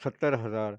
70,000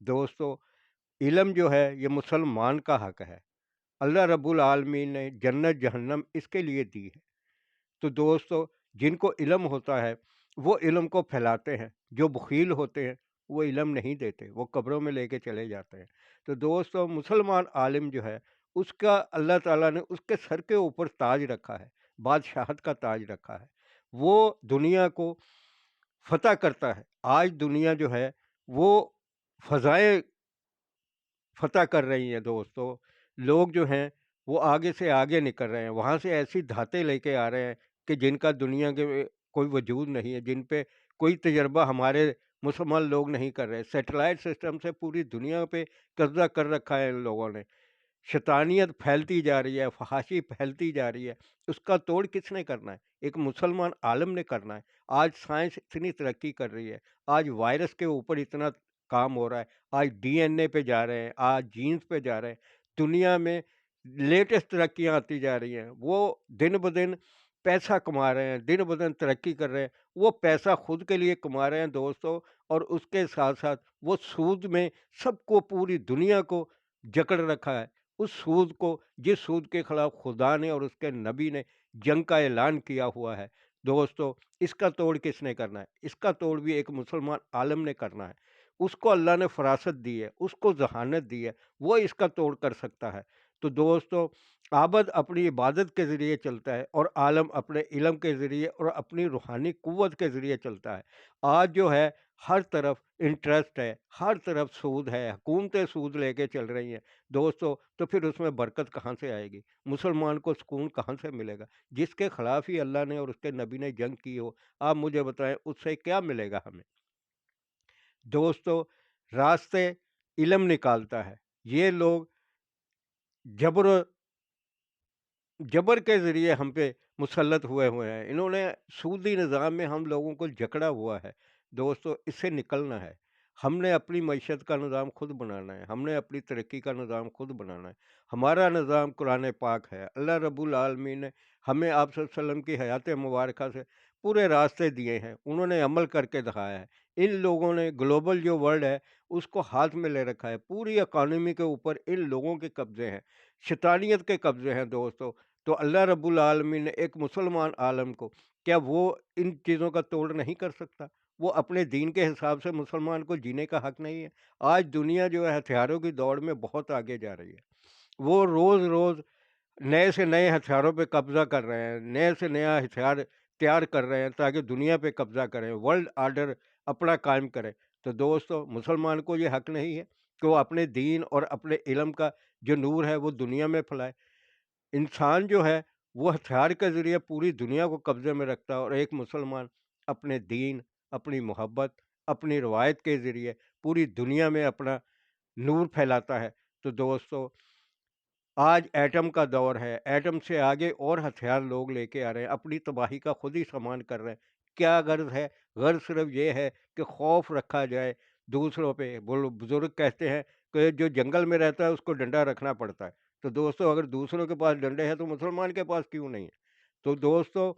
دوستو علم جو ہے یہ مسلمان کا حق ہے، اللہ رب العالمین نے جنت جہنم اس کے لیے دی ہے۔ تو دوستو جن کو علم ہوتا ہے وہ علم کو پھیلاتے ہیں، جو بخیل ہوتے ہیں وہ علم نہیں دیتے، وہ قبروں میں لے کے چلے جاتے ہیں۔ تو دوستو مسلمان عالم جو ہے اس کا اللہ تعالیٰ نے اس کے سر کے اوپر تاج رکھا ہے، بادشاہت کا تاج رکھا ہے، وہ دنیا کو فتح کرتا ہے۔ آج دنیا جو ہے وہ فضائیں فتح کر رہی ہیں دوستو، لوگ جو ہیں وہ آگے سے آگے نکل رہے ہیں، وہاں سے ایسی دھاتیں لے کے آ رہے ہیں کہ جن کا دنیا کے کوئی وجود نہیں ہے، جن پہ کوئی تجربہ ہمارے مسلمان لوگ نہیں کر رہے۔ سیٹلائٹ سسٹم سے پوری دنیا پہ قبضہ کر رکھا ہے ان لوگوں نے، شیطانیت پھیلتی جا رہی ہے، فحاشی پھیلتی جا رہی ہے، اس کا توڑ کس نے کرنا ہے؟ ایک مسلمان عالم نے کرنا ہے۔ آج سائنس اتنی ترقی کر رہی ہے، آج وائرس کے اوپر اتنا کام ہو رہا ہے، آج ڈی این اے پہ جا رہے ہیں، آج جینز پہ جا رہے ہیں، دنیا میں لیٹسٹ ترقیاں آتی جا رہی ہیں، وہ دن بدن پیسہ کما رہے ہیں، دن بدن ترقی کر رہے ہیں، وہ پیسہ خود کے لیے کما رہے ہیں دوستو، اور اس کے ساتھ ساتھ وہ سود میں سب کو، پوری دنیا کو جکڑ رکھا ہے۔ اس سود کو، جس سود کے خلاف خدا نے اور اس کے نبی نے جنگ کا اعلان کیا ہوا ہے دوستو، اس کا توڑ کس نے کرنا ہے؟ اس کا توڑ بھی ایک مسلمان عالم نے کرنا ہے۔ اس کو اللہ نے فراست دی ہے، اس کو ذہانت دی ہے، وہ اس کا توڑ کر سکتا ہے۔ تو دوستو عابد اپنی عبادت کے ذریعے چلتا ہے اور عالم اپنے علم کے ذریعے اور اپنی روحانی قوت کے ذریعے چلتا ہے۔ آج جو ہے ہر طرف انٹرسٹ ہے، ہر طرف سود ہے، حکومتیں سود لے کے چل رہی ہیں دوستو، تو پھر اس میں برکت کہاں سے آئے گی؟ مسلمان کو سکون کہاں سے ملے گا؟ جس کے خلاف ہی اللہ نے اور اس کے نبی نے جنگ کی ہو، آپ مجھے بتائیں اس سے کیا ملے گا ہمیں؟ دوستو راستے علم نکالتا ہے، یہ لوگ جبر جبر کے ذریعے ہم پہ مسلط ہوئے ہیں، انہوں نے سودی نظام میں ہم لوگوں کو جکڑا ہوا ہے دوستو، اس سے نکلنا ہے۔ ہم نے اپنی معیشت کا نظام خود بنانا ہے، ہم نے اپنی ترقی کا نظام خود بنانا ہے۔ ہمارا نظام قرآن پاک ہے، اللہ رب العالمین نے ہمیں آپ صلی اللہ علیہ وسلم کی حیات مبارکہ سے پورے راستے دیے ہیں، انہوں نے عمل کر کے دکھایا ہے۔ ان لوگوں نے گلوبل جو ورلڈ ہے اس کو ہاتھ میں لے رکھا ہے، پوری اکانومی کے اوپر ان لوگوں کے قبضے ہیں، شیطانیت کے قبضے ہیں دوستو۔ تو اللہ رب العالمین نے ایک مسلمان عالم کو، کیا وہ ان چیزوں کا توڑ نہیں کر سکتا؟ وہ اپنے دین کے حساب سے مسلمان کو جینے کا حق نہیں ہے؟ آج دنیا جو ہے ہتھیاروں کی دوڑ میں بہت آگے جا رہی ہے، وہ روز روز نئے سے نئے ہتھیاروں پہ قبضہ کر رہے ہیں، نئے سے نیا ہتھیار تیار کر رہے ہیں تاکہ دنیا پہ قبضہ کریں، ورلڈ آرڈر اپنا قائم کریں۔ تو دوستو مسلمان کو یہ حق نہیں ہے کہ وہ اپنے دین اور اپنے علم کا جو نور ہے وہ دنیا میں پھیلائے؟ انسان جو ہے وہ ہتھیار کے ذریعے پوری دنیا کو قبضے میں رکھتا ہے، اور ایک مسلمان اپنے دین، اپنی محبت، اپنی روایت کے ذریعے پوری دنیا میں اپنا نور پھیلاتا ہے۔ تو دوستو آج ایٹم کا دور ہے، ایٹم سے آگے اور ہتھیار لوگ لے کے آ رہے ہیں، اپنی تباہی کا خود ہی سامان کر رہے ہیں۔ کیا غرض ہے؟ غرض صرف یہ ہے کہ خوف رکھا جائے دوسروں پہ۔ بزرگ کہتے ہیں کہ جو جنگل میں رہتا ہے اس کو ڈنڈا رکھنا پڑتا ہے۔ تو دوستو اگر دوسروں کے پاس ڈنڈے ہیں تو مسلمان کے پاس کیوں نہیں ہے؟ تو دوستو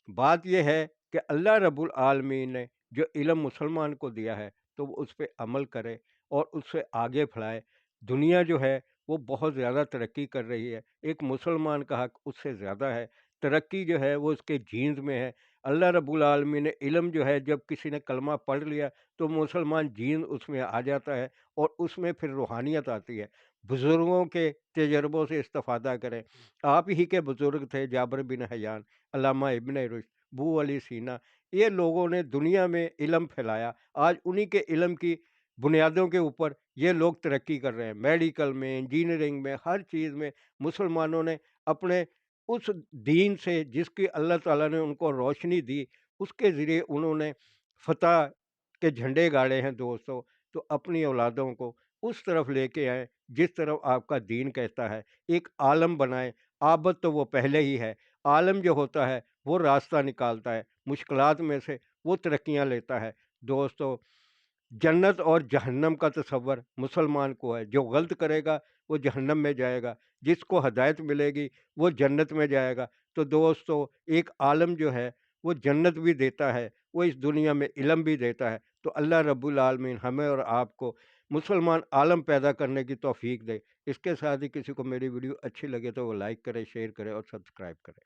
بات یہ ہے کہ اللہ رب العالمین نے جو علم مسلمان کو دیا ہے تو وہ اس پہ عمل کرے اور اس سے آگے بڑھائے۔ دنیا جو ہے وہ بہت زیادہ ترقی کر رہی ہے، ایک مسلمان کا حق اس سے زیادہ ہے، ترقی جو ہے وہ اس کے جینز میں ہے۔ اللہ رب العالمین نے علم جو ہے، جب کسی نے کلمہ پڑھ لیا تو مسلمان جین اس میں آ جاتا ہے، اور اس میں پھر روحانیت آتی ہے۔ بزرگوں کے تجربوں سے استفادہ کریں۔ آپ ہی کے بزرگ تھے جابر بن حیان، علامہ ابن رشد، بو علی سینا، یہ لوگوں نے دنیا میں علم پھیلایا، آج انہی کے علم کی بنیادوں کے اوپر یہ لوگ ترقی کر رہے ہیں، میڈیکل میں، انجینئرنگ میں، ہر چیز میں مسلمانوں نے اپنے اس دین سے جس کی اللہ تعالیٰ نے ان کو روشنی دی، اس کے ذریعے انہوں نے فتح کے جھنڈے گاڑے ہیں دوستو۔ تو اپنی اولادوں کو اس طرف لے کے آئیں جس طرف آپ کا دین کہتا ہے، ایک عالم بنائیں۔ عابد تو وہ پہلے ہی ہے، عالم جو ہوتا ہے وہ راستہ نکالتا ہے، مشکلات میں سے وہ ترقیاں لیتا ہے دوستو۔ جنت اور جہنم کا تصور مسلمان کو ہے، جو غلط کرے گا وہ جہنم میں جائے گا، جس کو ہدایت ملے گی وہ جنت میں جائے گا۔ تو دوستو ایک عالم جو ہے وہ جنت بھی دیتا ہے، وہ اس دنیا میں علم بھی دیتا ہے۔ تو اللہ رب العالمین ہمیں اور آپ کو مسلمان عالم پیدا کرنے کی توفیق دے۔ اس کے ساتھ ہی کسی کو میری ویڈیو اچھی لگے تو وہ لائک کرے، شیئر کرے اور سبسکرائب کرے۔